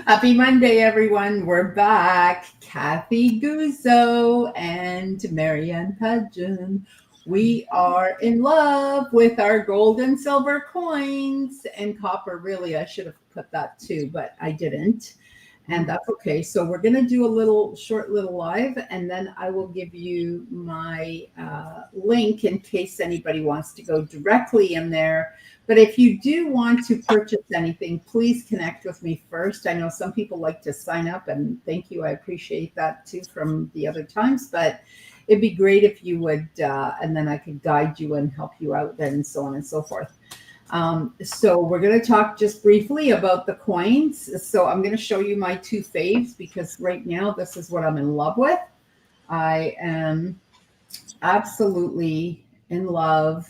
Happy Monday, everyone. We're back. Kathy Guzzo and Marianne Pudgeon. We are in love with our gold and silver coins and copper. Really, I should have put that too, but I didn't. And that's okay. So we're going to do a short little live, and then I will give you my link in case anybody wants to go directly in there. But if you do want to purchase anything, please connect with me first. I know some people like to sign up, and thank you. I appreciate that too from the other times. But it'd be great if you would, and then I could guide you and help you out, and so on and so forth. So we're going to talk just briefly about the coins. So I'm going to show you my two faves because right now this is what I'm in love with. I am absolutely in love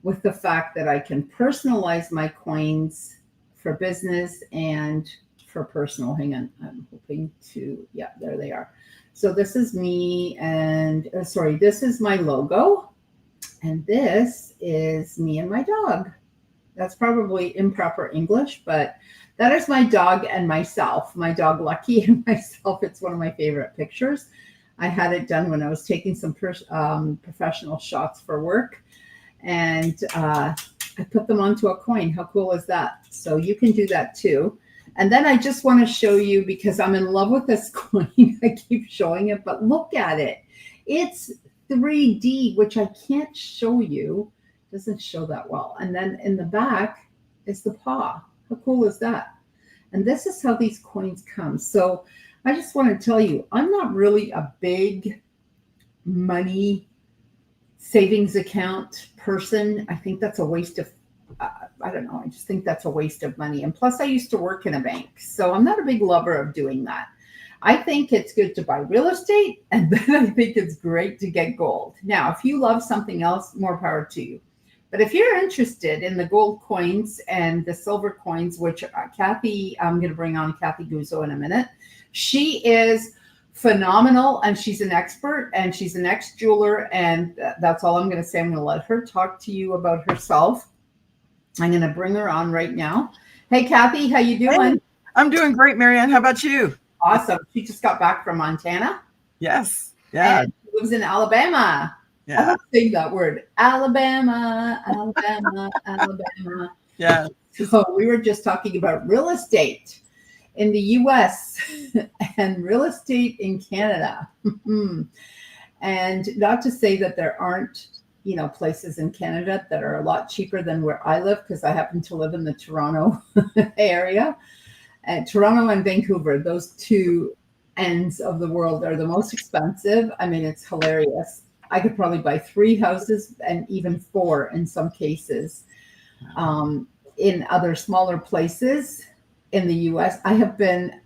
with the fact that I can personalize my coins for business and for personal. Hang on, I'm hoping to, yeah, there they are. So this is me and, this is my logo. And this is me and my dog. That's probably improper English, but that is my dog and myself, my dog Lucky and myself. It's one of my favorite pictures. I had it done when I was taking some professional shots for work, and I put them onto a coin. How cool is that? So you can do that too. And then I just want to show you, because I'm in love with this coin. I keep showing it, but look at it. It's 3D, which I can't show you. Doesn't show that well. And then in the back is the paw. How cool is that? And this is how these coins come. So I just want to tell you, I'm not really a big money savings account person. I think that's a waste of, I don't know. I just think that's a waste of money. And plus I used to work in a bank. So I'm not a big lover of doing that. I think it's good to buy real estate. And then I think it's great to get gold. Now, if you love something else, more power to you. But if you're interested in the gold coins and the silver coins, which Kathy, I'm going to bring on Kathy Guzzo in a minute. She is phenomenal, and she's an expert, and she's an ex-jeweler, and that's all I'm going to say. I'm going to let her talk to you about herself. I'm going to bring her on right now. Hey, Kathy, how you doing? Hey, I'm doing great, Marianne. How about you? Awesome. She just got back from Montana. Yes. Yeah. And she lives in Alabama. Yeah. I love saying that word. Alabama, Alabama, Alabama. Yeah. So we were just talking about real estate in the US and real estate in Canada. And not to say that there aren't, places in Canada that are a lot cheaper than where I live, because I happen to live in the Toronto area. And Toronto and Vancouver, those two ends of the world, are the most expensive. I mean, it's hilarious. I could probably buy 3 houses and even 4 in some cases. In other smaller places in the US, I have been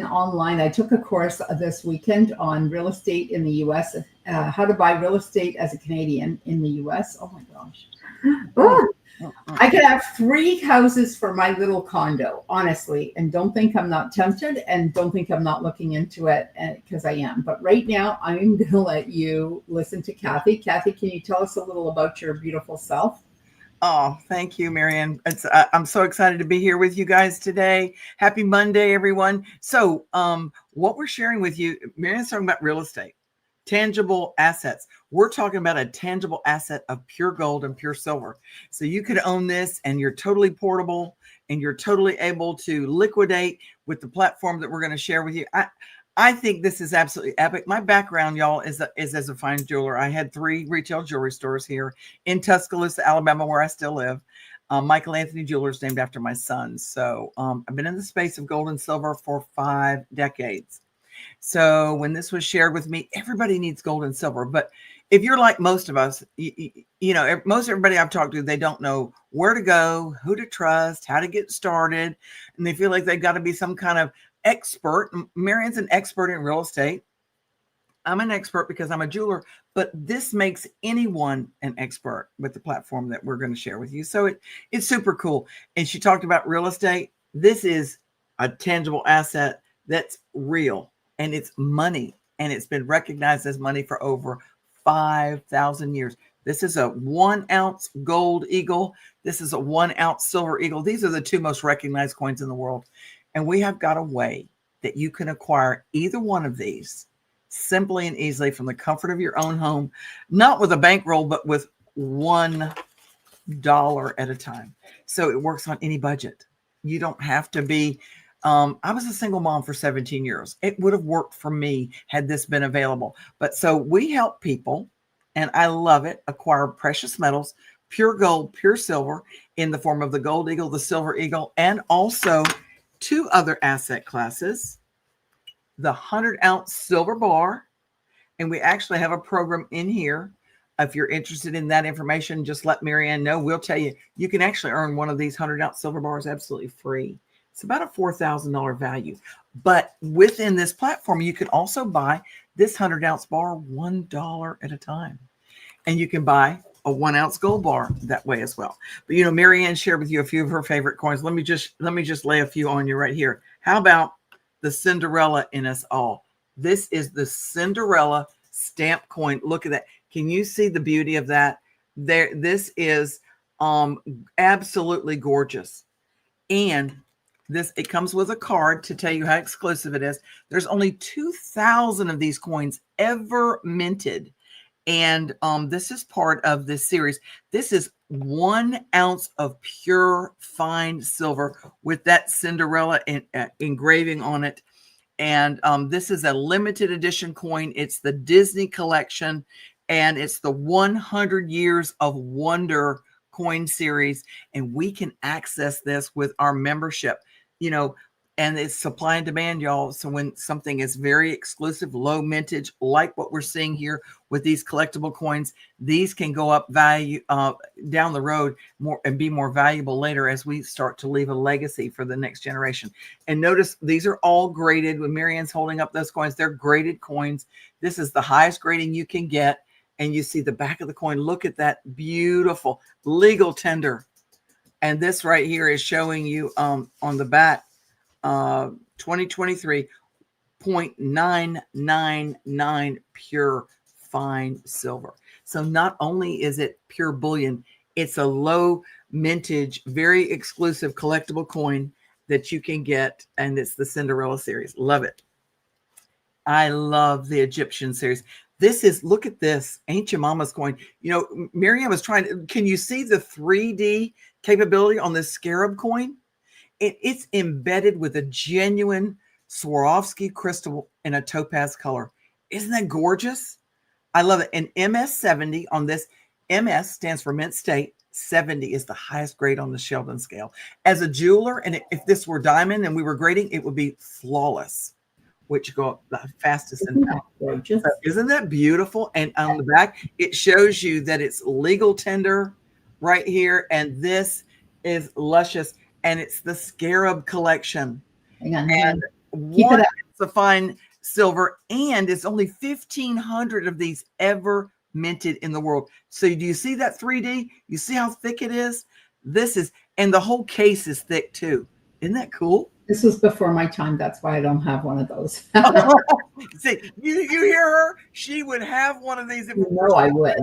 online. I took a course this weekend on real estate in the US, how to buy real estate as a Canadian in the US. Oh my gosh. Oh. I could have 3 houses for my little condo, honestly, and don't think I'm not tempted, and don't think I'm not looking into it, because I am. But right now, I'm going to let you listen to Kathy. Kathy, can you tell us a little about your beautiful self? Oh, thank you, Marianne. I'm so excited to be here with you guys today. Happy Monday, everyone. So, what we're sharing with you, Marianne's talking about real estate, tangible assets. We're talking about a tangible asset of pure gold and pure silver. So you could own this, and you're totally portable, and you're totally able to liquidate with the platform that we're going to share with you. I think this is absolutely epic. My background, y'all, is as a fine jeweler. I had 3 retail jewelry stores here in Tuscaloosa, Alabama, where I still live. Michael Anthony Jewelers, named after my son. So I've been in the space of gold and silver for 5 decades. So when this was shared with me, everybody needs gold and silver. But if you're like most of us, most everybody I've talked to, they don't know where to go, who to trust, how to get started. And they feel like they've got to be some kind of expert. Marianne's an expert in real estate. I'm an expert because I'm a jeweler, but this makes anyone an expert with the platform that we're going to share with you. So it's super cool. And she talked about real estate. This is a tangible asset that's real, and it's money, and it's been recognized as money for over 5,000 years. This is a 1 ounce gold eagle. This is a 1 ounce silver eagle. These are the 2 most recognized coins in the world. And we have got a way that you can acquire either one of these simply and easily from the comfort of your own home, not with a bankroll, but with $1 at a time. So it works on any budget. You don't have to be. I was a single mom for 17 years. It would have worked for me had this been available. But so we help people, and I love it, acquire precious metals, pure gold, pure silver in the form of the gold eagle, the silver eagle, and also two other asset classes, the 100-ounce silver bar. And we actually have a program in here. If you're interested in that information, just let Marianne know. We'll tell you, you can actually earn one of these 100-ounce silver bars absolutely free. It's about a $4,000 value. But within this platform, you can also buy this 100-ounce bar $1 at a time. And you can buy a 1-ounce gold bar that way as well. But you know, Marianne shared with you a few of her favorite coins. Let me just lay a few on you right here. How about the Cinderella in us all? This is the Cinderella stamp coin. Look at that. Can you see the beauty of that? There, this is absolutely gorgeous. And this, it comes with a card to tell you how exclusive it is. There's only 2,000 of these coins ever minted. And this is part of this series. This is 1 ounce of pure fine silver with that Cinderella engraving on it. And this is a limited edition coin. It's the Disney collection, and it's the 100 Years of Wonder coin series. And we can access this with our membership, you know, and it's supply and demand, y'all. So when something is very exclusive, low mintage, like what we're seeing here with these collectible coins, these can go up value down the road more and be more valuable later as we start to leave a legacy for the next generation. And notice these are all graded. When Marianne's holding up those coins, they're graded coins. This is the highest grading you can get. And you see the back of the coin. Look at that beautiful legal tender. And this right here is showing you on the back, 2023 0.999 pure fine silver. So not only is it pure bullion, it's a low mintage, very exclusive collectible coin that you can get. And it's the Cinderella series. Love it. I love the Egyptian series. This is, look at this, Ancient Mama's coin. You know, Marianne was trying to, can you see the 3D capability on this scarab coin? It's embedded with a genuine Swarovski crystal in a topaz color. Isn't that gorgeous? I love it. And MS70 on this, MS stands for Mint State. 70 is the highest grade on the Sheldon scale. As a jeweler, and if this were diamond and we were grading, it would be flawless, which go up the fastest in power. Isn't that beautiful? And on the back, it shows you that it's legal tender right here. And this is luscious. And it's the Scarab collection. Hang on. And one ounce of fine silver. And it's only 1,500 of these ever minted in the world. So do you see that 3D? You see how thick it is? This is, and the whole case is thick too. Isn't that cool? This was before my time. That's why I don't have one of those. See, you hear her? She would have one of these. If I would.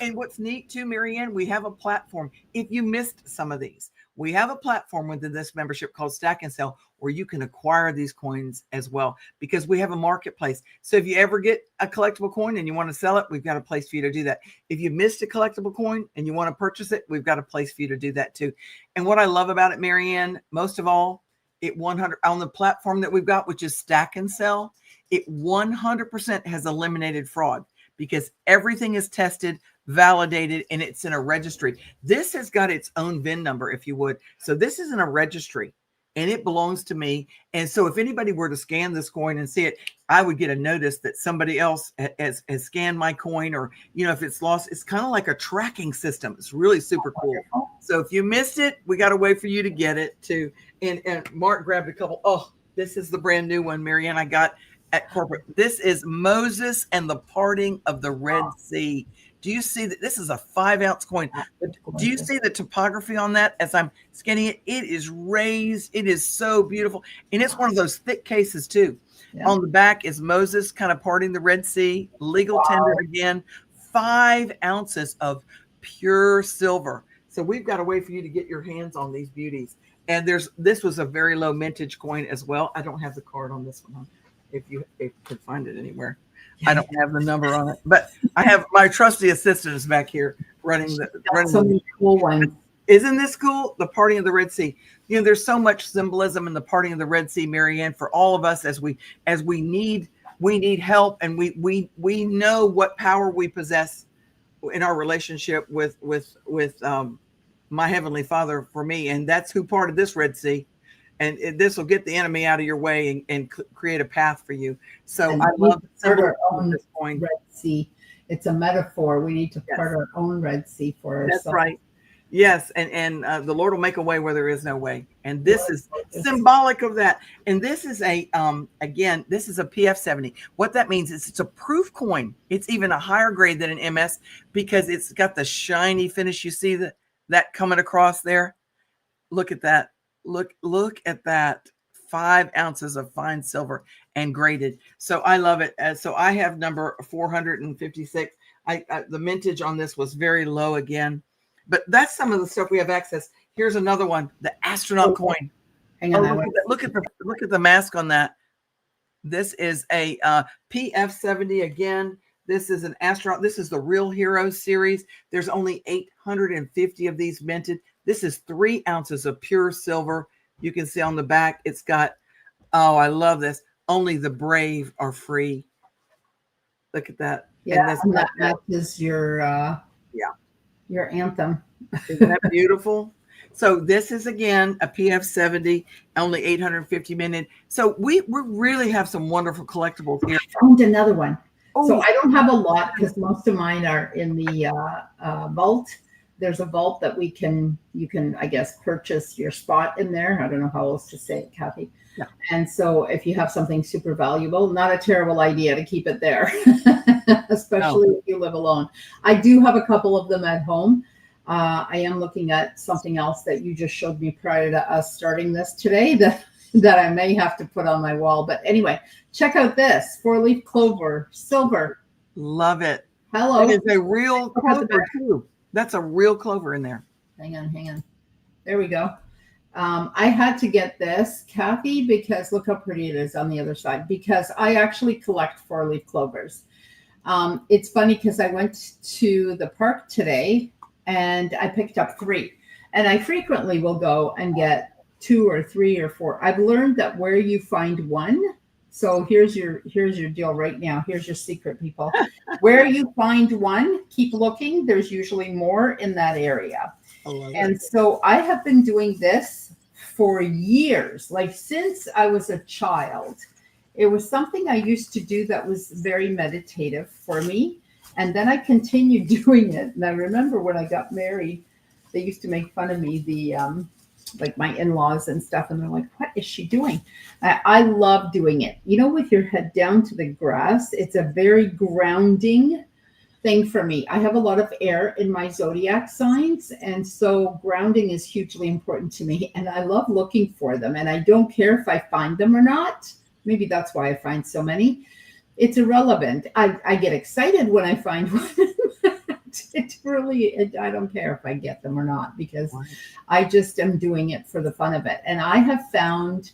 And what's neat too, Marianne, we have a platform. If you missed some of these, we have a platform within this membership called Stack and Sell where you can acquire these coins as well, because we have a marketplace. So if you ever get a collectible coin and you want to sell it, we've got a place for you to do that. If you missed a collectible coin and you want to purchase it, we've got a place for you to do that too. And what I love about it, Marianne, most of all, it 100 on the platform that we've got, which is Stack and Sell, it 100% has eliminated fraud because everything is tested, validated, and it's in a registry. This has got its own VIN number, if you would. So this is in a registry and it belongs to me. And so if anybody were to scan this coin and see it, I would get a notice that somebody else has scanned my coin, or, you know, if it's lost, it's kind of like a tracking system. It's really super cool. So if you missed it, we got a way for you to get it too. And Mark grabbed a couple. Oh, this is the brand new one, Marianne, I got at corporate. This is Moses and the Parting of the Red Sea. Do you see that? This is a 5-ounce coin. Do you see the topography on that as I'm scanning it? It is raised. It is so beautiful. And it's one of those thick cases too. Yeah. On the back is Moses kind of parting the Red Sea, legal tender again, 5 ounces of pure silver. So we've got a way for you to get your hands on these beauties. And this was a very low mintage coin as well. I don't have the card on this one. If you could find it anywhere. I don't have the number on it, but I have my trusty assistants back here running so many cool ones. Isn't this cool? The parting of the Red Sea. You know, there's so much symbolism in the parting of the Red Sea, Marianne, for all of us as we need help, and we know what power we possess in our relationship with my Heavenly Father for me, and that's who parted this Red Sea. And this will get the enemy out of your way and create a path for you. So I love our own Red Sea. It's a metaphor. We need to part our own Red Sea for ourselves. That's right. Yes, and the Lord will make a way where there is no way. And this is symbolic of that. And this is again, this is a PF70. What that means is it's a proof coin. It's even a higher grade than an MS because it's got the shiny finish. You see that coming across there? Look at that. Look at that. 5 ounces of fine silver and graded. So I love it. So I have number 456. The mintage on this was very low again, but that's some of the stuff we have access. Here's another one, the astronaut coin. Hang on. Look at the mask on that. This is a PF70 again. This is an astronaut. This is the Real Heroes series. There's only 850 of these minted. This is 3 ounces of pure silver. You can see on the back, it's got, oh, I love this. Only the brave are free. Look at that. Yeah, and that matches your anthem. Isn't that beautiful? So this is, again, a PF70, only 850 minted. So we really have some wonderful collectibles here. I found another one. Oh. So I don't have a lot because most of mine are in the vault. There's a vault that you can, I guess, purchase your spot in there. I don't know how else to say it, Kathy. Yeah. And so if you have something super valuable, not a terrible idea to keep it there, especially if you live alone. I do have a couple of them at home. I am looking at something else that you just showed me prior to us starting this today that I may have to put on my wall. But anyway, check out this 4-leaf clover, silver. Love it. Hello. It is a real clover too. That's a real clover in there. Hang on. There we go. I had to get this, Kathy, because look how pretty it is on the other side, because I actually collect 4-leaf clovers. It's funny because I went to the park today and I picked up 3. And I frequently will go and get 2 or 3 or 4. I've learned that where you find one, so here's your deal right now. Here's your secret, people. Where you find one, keep looking. There's usually more in that area. And so I have been doing this for years, like since I was a child. It was something I used to do that was very meditative for me. And then I continued doing it. And I remember when I got married, they used to make fun of me, like my in-laws and stuff. And they're like, what is she doing? I love doing it. You know, with your head down to the grass, it's a very grounding thing for me. I have a lot of air in my zodiac signs. And so grounding is hugely important to me. And I love looking for them. And I don't care if I find them or not. Maybe that's why I find so many. It's irrelevant. I get excited when I find one. I don't care if I get them or not, because I just am doing it for the fun of it. And I have found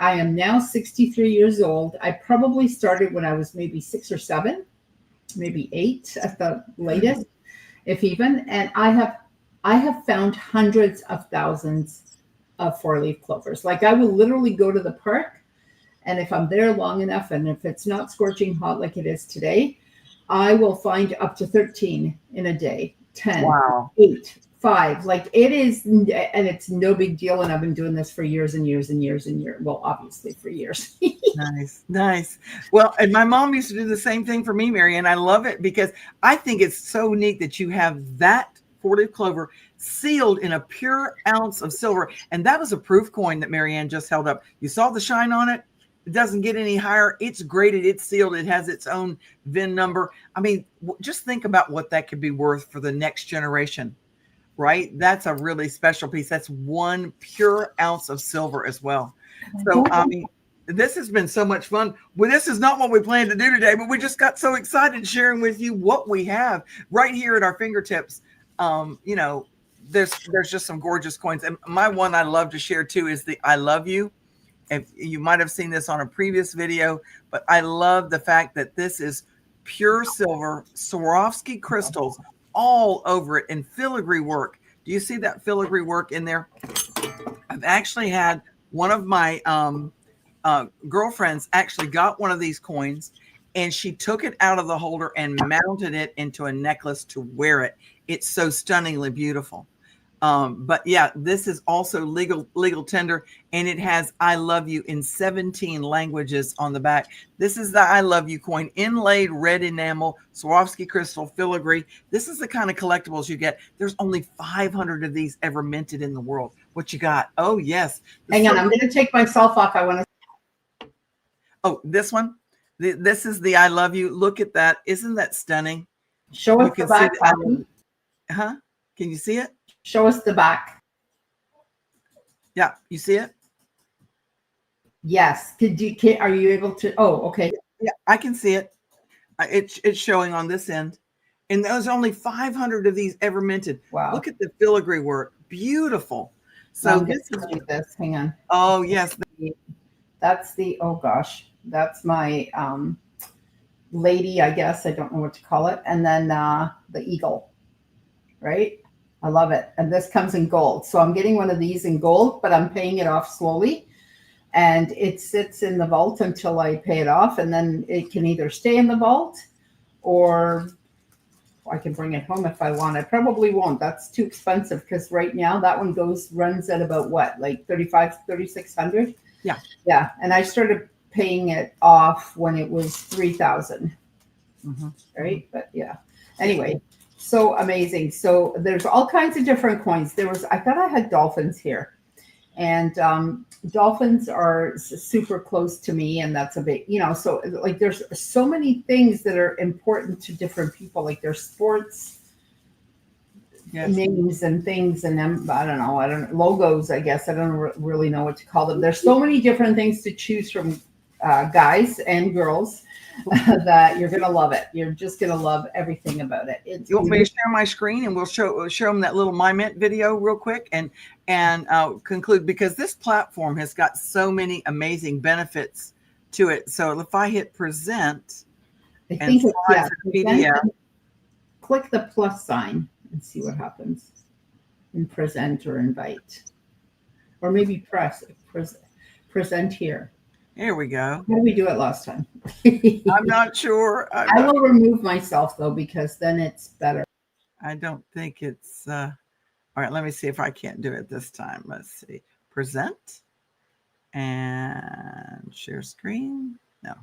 I am now 63 years old. I probably started when I was maybe 6 or 7, maybe 8 at the latest, if even. And I have found hundreds of thousands of 4-leaf clovers. Like I will literally go to the park, and if I'm there long enough, and if it's not scorching hot like it is today, I will find up to 13 in a day, 10, wow. 8, 5. Like it is, and it's no big deal. And I've been doing this for years and years and years and years. Well, obviously for years. Nice. Well, and my mom used to do the same thing for me, Mary, and I love it because I think it's so neat that you have that 4-leaf clover sealed in a pure ounce of silver. And that was a proof coin that Marianne just held up. You saw the shine on it. It doesn't get any higher. It's graded. It's sealed. It has its own VIN number. I mean, just think about what that could be worth for the next generation, right? That's a really special piece. That's 1 pure ounce of silver as well. So, I mean, this has been so much fun. Well, this is not what we planned to do today, but we just got so excited sharing with you what we have right here at our fingertips. You know, there's just some gorgeous coins. And my one I love to share too is the I love you. If you might have seen this on a previous video, but I love the fact that this is pure silver, Swarovski crystals all over it, and filigree work. Do you see that filigree work in there? I've actually had one of my girlfriends actually got one of these coins, and she took it out of the holder and mounted it into a necklace to wear it. It's so stunningly beautiful. But yeah, this is also legal tender, and it has I love you in 17 languages on the back. This is the I love you coin, inlaid red enamel, Swarovski crystal filigree. This is the kind of collectibles you get. There's only 500 of these ever minted in the world. What you got? Oh yes. Hang on, I'm going to take myself off. I want to. Oh, this one. This is the I love you. Look at that. Isn't that stunning? Show us the back. Huh? Can you see it? Show us the back. Yeah, you see it? Yes. Are you able to? Oh, okay. Yeah, I can see it. It's showing on this end. And there's only 500 of these ever minted. Wow. Look at the filigree work. Beautiful. So this is this. Hang on. Oh, yes. That's the, oh gosh, that's my lady, I guess. I don't know what to call it. And then the eagle, right? I love it. And this comes in gold. So I'm getting one of these in gold, but I'm paying it off slowly. And it sits in the vault until I pay it off. And then it can either stay in the vault or I can bring it home if I want. I probably won't. That's too expensive because right now that one runs at about what, like 3,600? Yeah. Yeah. And I started paying it off when it was 3,000. Mm-hmm. Right. But yeah. Anyway. So amazing. So there's all kinds of different coins. I thought I had dolphins here, and dolphins are super close to me. And that's a big, so like, there's so many things that are important to different people. Like there's sports names and things. And then, I don't know, logos, I guess. I don't really know what to call them. There's so many different things to choose from, guys and girls. That you're gonna love it. You're just gonna love everything about it. You want me to share my screen and we'll show them that little My Mint video real quick and conclude, because this platform has got so many amazing benefits to it. So if I hit present, I think it's PDF, click the plus sign and see what happens. And present or invite, or maybe present here. There we go. How did we do it last time? I'm not sure. I will remove myself though, because then it's better. I don't think it's all right. Let me see if I can't do it this time. Let's see. Present and share screen. No.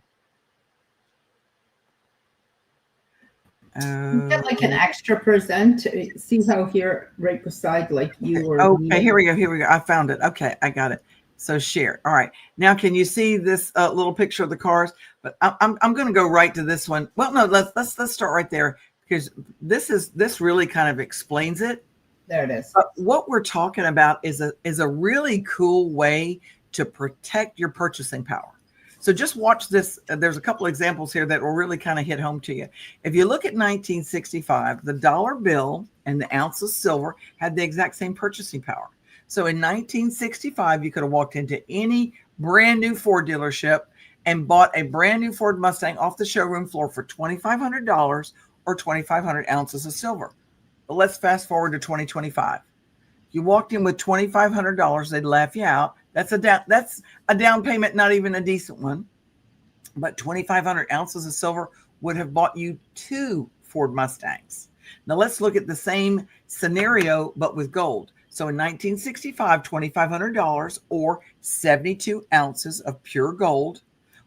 You get like an extra present. See how here right beside like you or okay, here we go. I found it. Okay, I got it. So share. All right. Now, can you see this little picture of the cars? But I'm going to go right to this one. Well, no, let's start right there, because this really kind of explains it. There it is. But what we're talking about is a really cool way to protect your purchasing power. So just watch this. There's a couple examples here that will really kind of hit home to you. If you look at 1965, the dollar bill and the ounce of silver had the exact same purchasing power. So in 1965, you could have walked into any brand new Ford dealership and bought a brand new Ford Mustang off the showroom floor for $2,500 or 2,500 ounces of silver. But let's fast forward to 2025. You walked in with $2,500, they'd laugh you out. That's a down payment, not even a decent one. But 2,500 ounces of silver would have bought you 2 Ford Mustangs. Now let's look at the same scenario, but with gold. So in 1965, $2,500 or 72 ounces of pure gold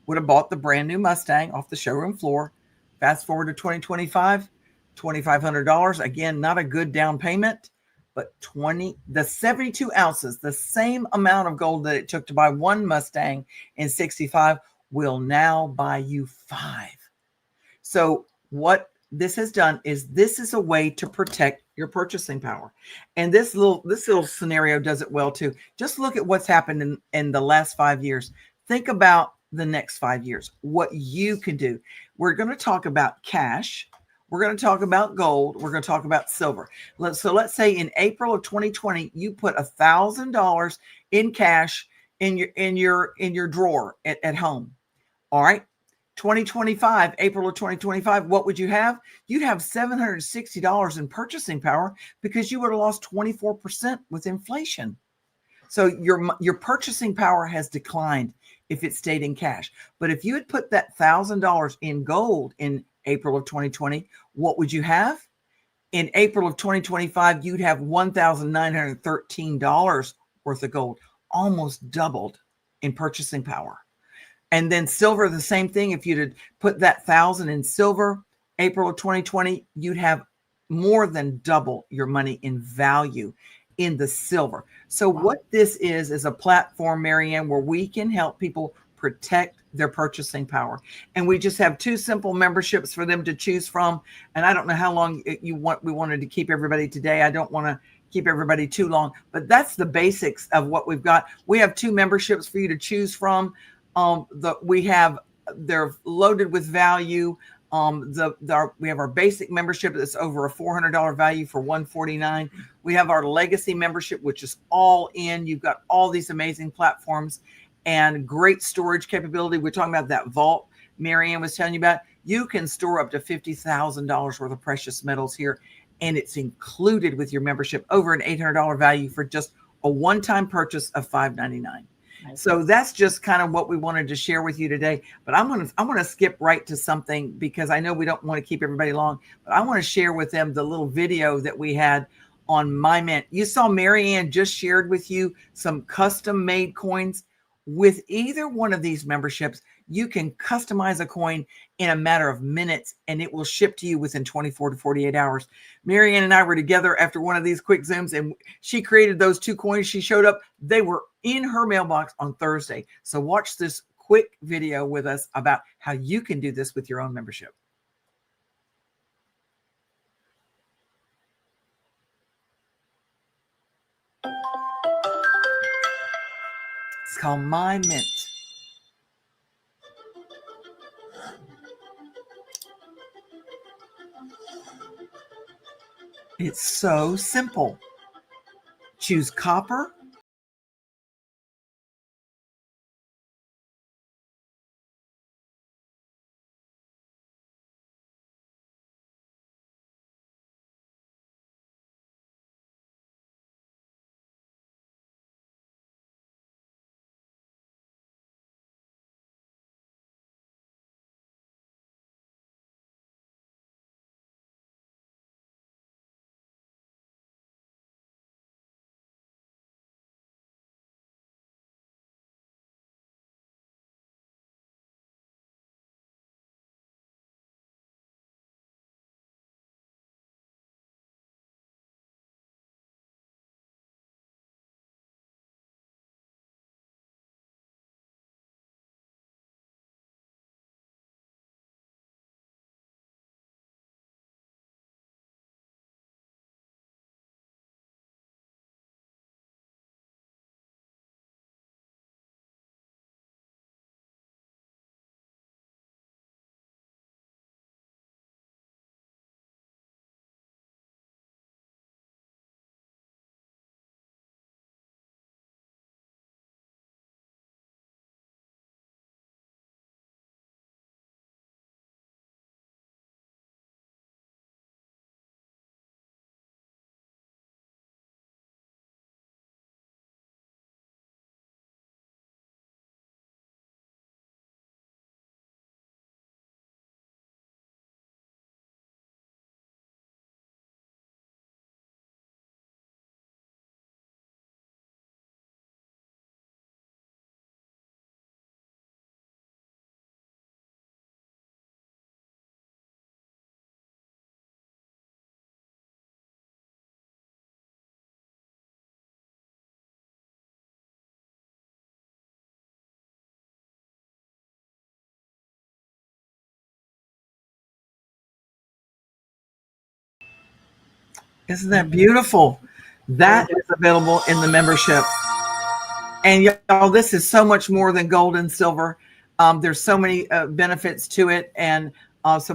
would have bought the brand new Mustang off the showroom floor. Fast forward to 2025, $2,500. Again, not a good down payment, but the 72 ounces, the same amount of gold that it took to buy one Mustang in 65 will now buy you 5. So what this has done is this is a way to protect your purchasing power. And this little scenario does it well too. Just look at what's happened in the last 5 years. Think about the next 5 years, what you can do. We're going to talk about cash. We're going to talk about gold. We're going to talk about silver. So let's say in April of 2020, you put $1,000 in cash in your drawer at home. All right. 2025, April of 2025, what would you have? You'd have $760 in purchasing power because you would have lost 24% with inflation. So your purchasing power has declined if it stayed in cash. But if you had put that $1,000 in gold in April of 2020, what would you have? In April of 2025, you'd have $1,913 worth of gold, almost doubled in purchasing power. And then silver, the same thing. If you'd have put that 1,000 in silver, April of 2020, you'd have more than double your money in value in the silver. So what this is a platform, Marianne, where we can help people protect their purchasing power. And we just have 2 simple memberships for them to choose from. And I don't know how long we wanted to keep everybody today. I don't want to keep everybody too long, but that's the basics of what we've got. We have 2 memberships for you to choose from. They're loaded with value. We have our basic membership that's over a $400 value for $149. We have our legacy membership, which is all in. You've got all these amazing platforms and great storage capability. We're talking about that vault Marianne was telling you about. You can store up to $50,000 worth of precious metals here, and it's included with your membership, over an $800 value for just a one-time purchase of $599. So that's just kind of what we wanted to share with you today. But I'm going to skip right to something because I know we don't want to keep everybody long. But I want to share with them the little video that we had on MyMint. You saw Marianne just shared with you some custom made coins. With either one of these memberships, you can customize a coin in a matter of minutes, and it will ship to you within 24 to 48 hours. Marianne and I were together after one of these quick Zooms, and she created those 2 coins. She showed up. They were in her mailbox on Thursday. So watch this quick video with us about how you can do this with your own membership. It's called MyMint. It's so simple. Choose copper. Isn't that beautiful? That is available in the membership. And y'all, this is so much more than gold and silver. There's so many benefits to it. And so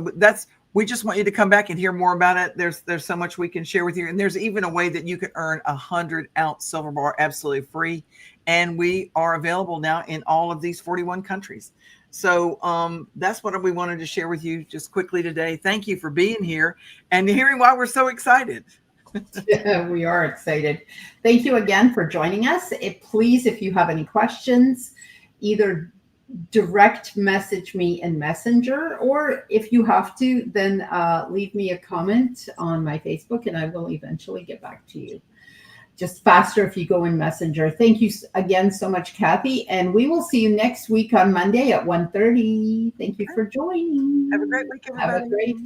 we just want you to come back and hear more about it. There's so much we can share with you. And there's even a way that you can earn 100-ounce silver bar absolutely free. And we are available now in all of these 41 countries. So that's what we wanted to share with you just quickly today. Thank you for being here and hearing why we're so excited. We are excited. Thank you again for joining us. Please, if you have any questions, either direct message me in Messenger, or if you have to, then leave me a comment on my Facebook and I will eventually get back to you. Just faster if you go in Messenger. Thank you again so much, Kathy. And we will see you next week on Monday at 1:30. Thank you for joining. Have a great week, everybody. Have a great day.